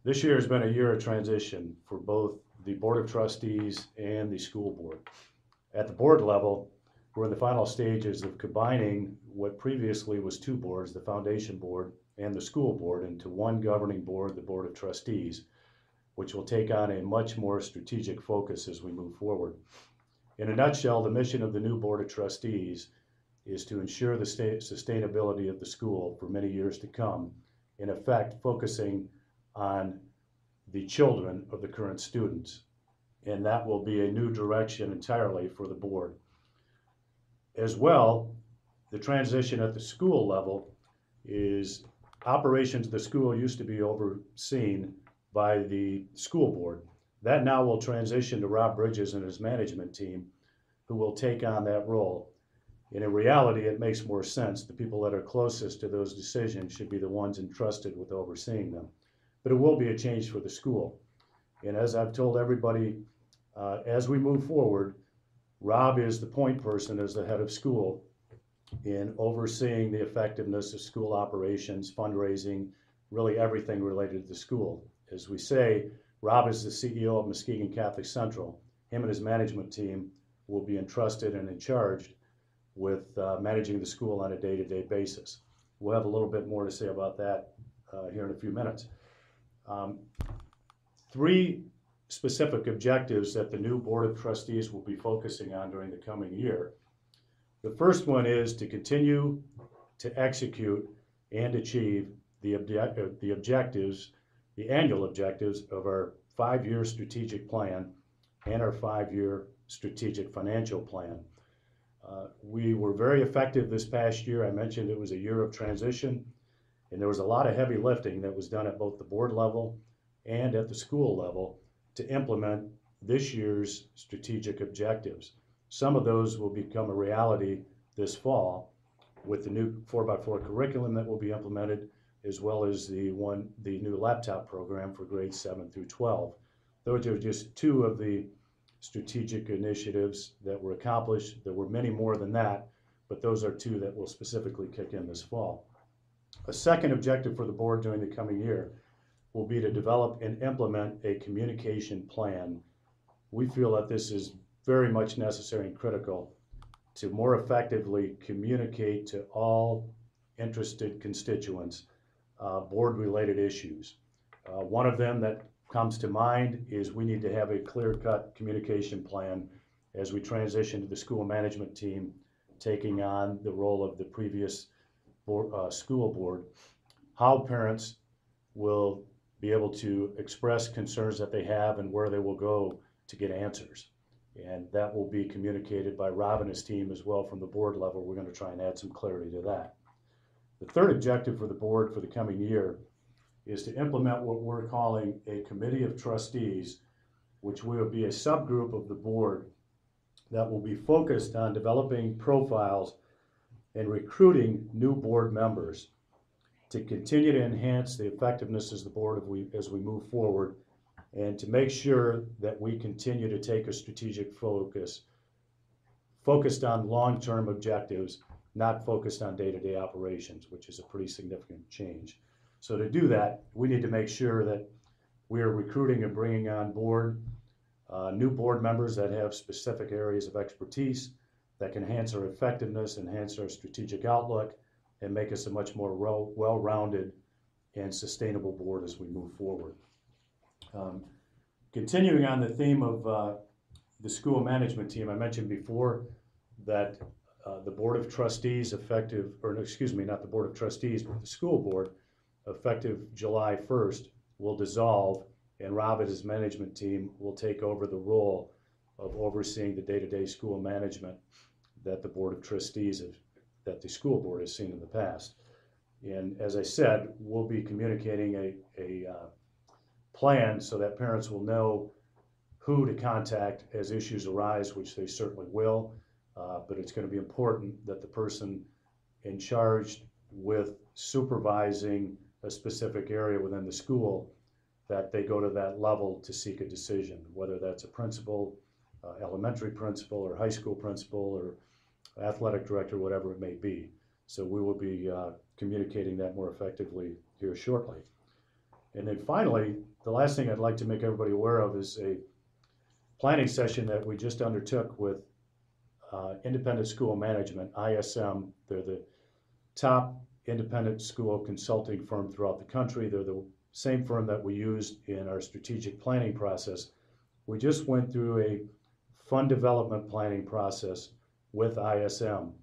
This year has been a year of transition for both the Board of Trustees and the school board. At the board level, we're in the final stages of combining what previously was two boards, the foundation board and the school board, into one governing board, the Board of Trustees, which will take on a much more strategic focus as we move forward. In a nutshell, the mission of the new Board of Trustees is to ensure the sustainability of the school for many years to come, in effect focusing on the children of the current students. And that will be a new direction entirely for the board. As well, the transition at the school level is operations of the school used to be overseen by the school board. That now will transition to Rob Bridges and his management team, who will take on that role. And in reality, it makes more sense. The people that are closest to those decisions should be the ones entrusted with overseeing them. But it will be a change for the school. And as I've told everybody, as we move forward, Rob is the point person as the head of school in overseeing the effectiveness of school operations, fundraising, really everything related to the school. As we say, Rob is the CEO of Muskegon Catholic Central. Him and his management team will be entrusted and in charge with managing the school on a day-to-day basis. We'll have a little bit more to say about that here in a few minutes. Three specific objectives that the new Board of Trustees will be focusing on during the coming year. The first one is to continue to execute and achieve the objectives, the annual objectives of our 5-year strategic plan and our 5-year strategic financial plan. We were very effective this past year. I mentioned it was a year of transition, and there was a lot of heavy lifting that was done at both the board level and at the school level to implement this year's strategic objectives. Some of those will become a reality this fall with the new 4x4 curriculum that will be implemented, as well as the new laptop program for grades 7 through 12. Those are just two of the strategic initiatives that were accomplished. There were many more than that, but those are two that will specifically kick in this fall. A second objective for the board during the coming year will be to develop and implement a communication plan. We feel that this is very much necessary and critical to more effectively communicate to all interested constituents board-related issues. One of them that comes to mind is we need to have a clear-cut communication plan as we transition to the school management team taking on the role of the previous school board, how parents will be able to express concerns that they have and where they will go to get answers. And that will be communicated by Rob and his team as well from the board level. We're going to try and add some clarity to that. The third objective for the board for the coming year is to implement what we're calling a committee of trustees, which will be a subgroup of the board that will be focused on developing profiles and recruiting new board members to continue to enhance the effectiveness as the board as we move forward, and to make sure that we continue to take a strategic focused on long-term objectives, not focused on day-to-day operations, which is a pretty significant change. So to do that, we need to make sure that we are recruiting and bringing on board new board members that have specific areas of expertise that can enhance our effectiveness, enhance our strategic outlook, and make us a much more well-rounded and sustainable board as we move forward. Continuing on the theme of the school management team, I mentioned before that the Board of Trustees not the Board of Trustees, but the school board, effective July 1st, will dissolve, and Rob and his management team will take over the role of overseeing the day-to-day school management that the Board of Trustees that the school board has seen in the past. And as I said, we'll be communicating a plan so that parents will know who to contact as issues arise, which they certainly will, but it's going to be important that the person in charge with supervising a specific area within the school, that they go to that level to seek a decision, whether that's a principal, elementary principal, or high school principal, or athletic director, whatever it may be. So we will be communicating that more effectively here shortly. And then finally, the last thing I'd like to make everybody aware of is a planning session that we just undertook with Independent School Management, ISM. They're the top independent school consulting firm throughout the country. They're the same firm that we used in our strategic planning process. We just went through a fund development planning process with ISM,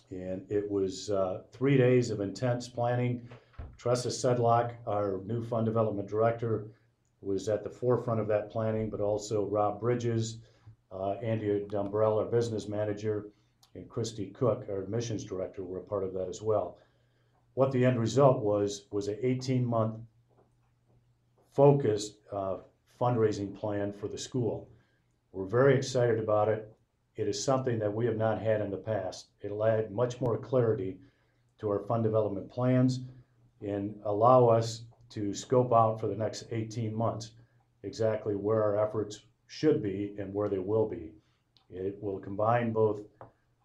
and it was 3 days of intense planning. Tressa Sedlock, our new fund development director, was at the forefront of that planning, but also Rob Bridges, Andy Dumbrell, our business manager, and Christy Cook, our admissions director, were a part of that as well. What the end result was an 18-month focused fundraising plan for the school. We're very excited about it. It is something that we have not had in the past. It'll add much more clarity to our fund development plans and allow us to scope out for the next 18 months exactly where our efforts should be and where they will be. It will combine both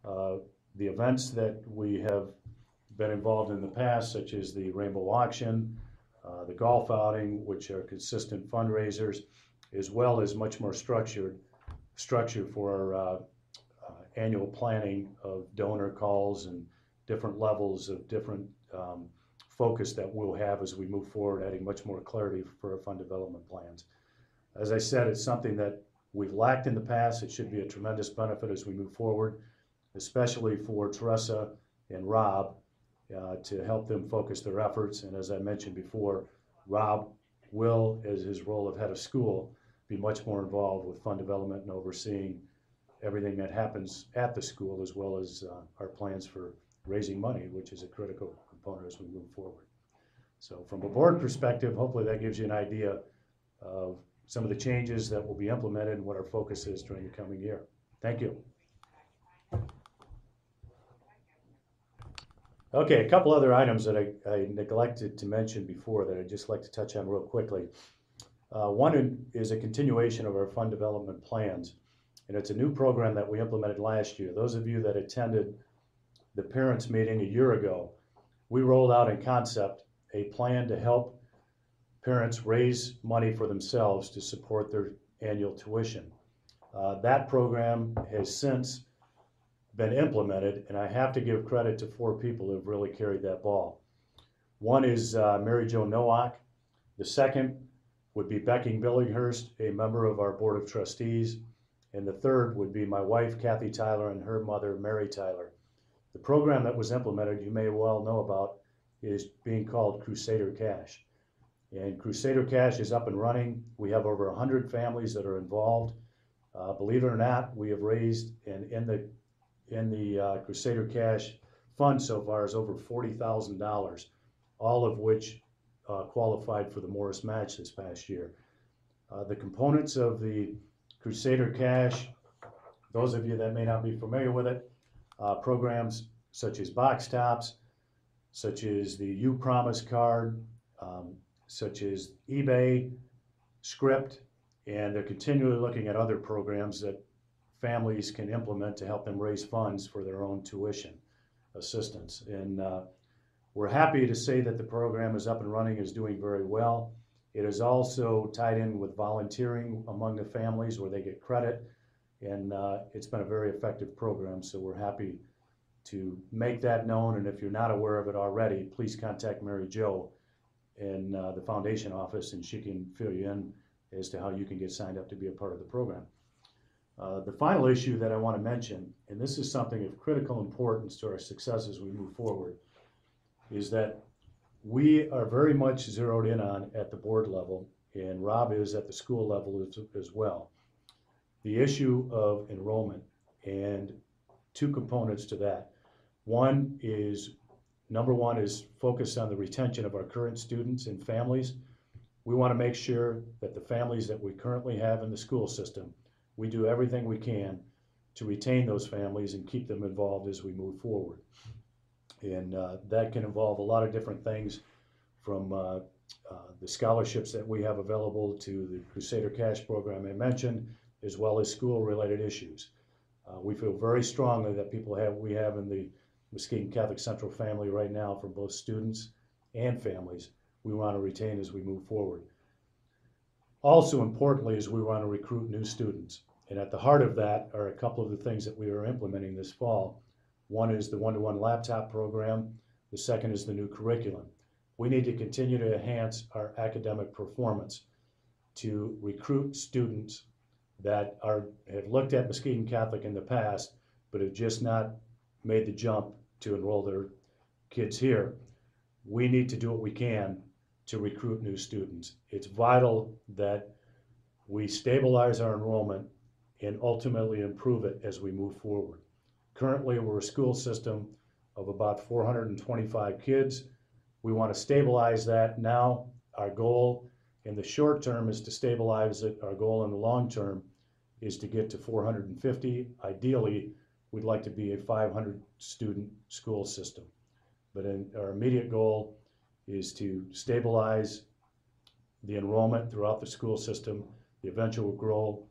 the events that we have been involved in the past, such as the Rainbow Auction, the golf outing, which are consistent fundraisers, as well as much more structure for our annual planning of donor calls and different levels of different focus that we'll have as we move forward, adding much more clarity for our fund development plans. As I said, it's something that we've lacked in the past. It should be a tremendous benefit as we move forward, especially for Tressa and Rob, to help them focus their efforts. And as I mentioned before, Rob will, as his role of head of school, be much more involved with fund development and overseeing everything that happens at the school, as well as our plans for raising money, which is a critical component as we move forward. So from a board perspective, hopefully that gives you an idea of some of the changes that will be implemented and what our focus is during the coming year. Thank you. Okay, a couple other items that I neglected to mention before that I'd just like to touch on real quickly. One is a continuation of our fund development plans, and it's a new program that we implemented last year. Those of you that attended the parents meeting a year ago, we rolled out in concept a plan to help parents raise money for themselves to support their annual tuition. That program has since been implemented, and I have to give credit to 4 people who have really carried that ball. One is Mary Jo Nowak. The second would be Becky Billinghurst, a member of our Board of Trustees. And the third would be my wife, Kathy Tyler, and her mother, Mary Tyler. The program that was implemented, you may well know about, is being called Crusader Cash. And Crusader Cash is up and running. We have over 100 families that are involved. Believe it or not, we have raised, and in the Crusader Cash fund so far is over $40,000, all of which qualified for the Morris Match this past year. The components of the Crusader Cash, those of you that may not be familiar with it, programs such as box tops, such as the You Promise card, such as eBay, Script, and they're continually looking at other programs that families can implement to help them raise funds for their own tuition assistance. And we're happy to say that the program is up and running, is doing very well. It is also tied in with volunteering among the families where they get credit, and it's been a very effective program, so we're happy to make that known. And if you're not aware of it already, please contact Mary Jo in the foundation office, and she can fill you in as to how you can get signed up to be a part of the program. The final issue that I want to mention, and this is something of critical importance to our success as we move forward, is that we are very much zeroed in on at the board level, and Rob is at the school level as well, the issue of enrollment, and 2 components to that. Number one is focused on the retention of our current students and families. We want to make sure that the families that we currently have in the school system, we do everything we can to retain those families and keep them involved as we move forward. And that can involve a lot of different things, from the scholarships that we have available to the Crusader Cash program I mentioned, as well as school-related issues. We feel very strongly that we have in the Muskegon Catholic Central family right now, for both students and families, we want to retain as we move forward. Also importantly is we want to recruit new students. And at the heart of that are a couple of the things that we are implementing this fall. One is the one-to-one laptop program. The second is the new curriculum. We need to continue to enhance our academic performance to recruit students that have looked at Muskegon Catholic in the past, but have just not made the jump to enroll their kids here. We need to do what we can to recruit new students. It's vital that we stabilize our enrollment and ultimately improve it as we move forward. Currently, we're a school system of about 425 kids. We want to stabilize that now. Our goal in the short term is to stabilize it. Our goal in the long term is to get to 450. Ideally, we'd like to be a 500 student school system. But our immediate goal is to stabilize the enrollment throughout the school system. The eventual goal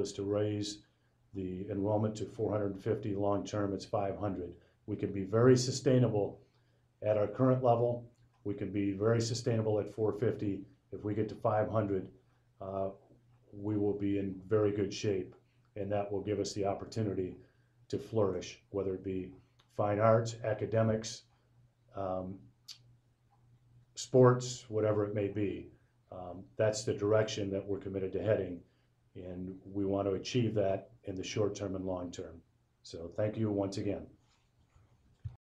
is to raise the enrollment to 450. Long term, it's 500. We can be very sustainable at our current level. We can be very sustainable at 450. If we get to 500, we will be in very good shape, and that will give us the opportunity to flourish, whether it be fine arts, academics, sports, whatever it may be. That's the direction that we're committed to heading, and we want to achieve that in the short term and long term. So thank you once again.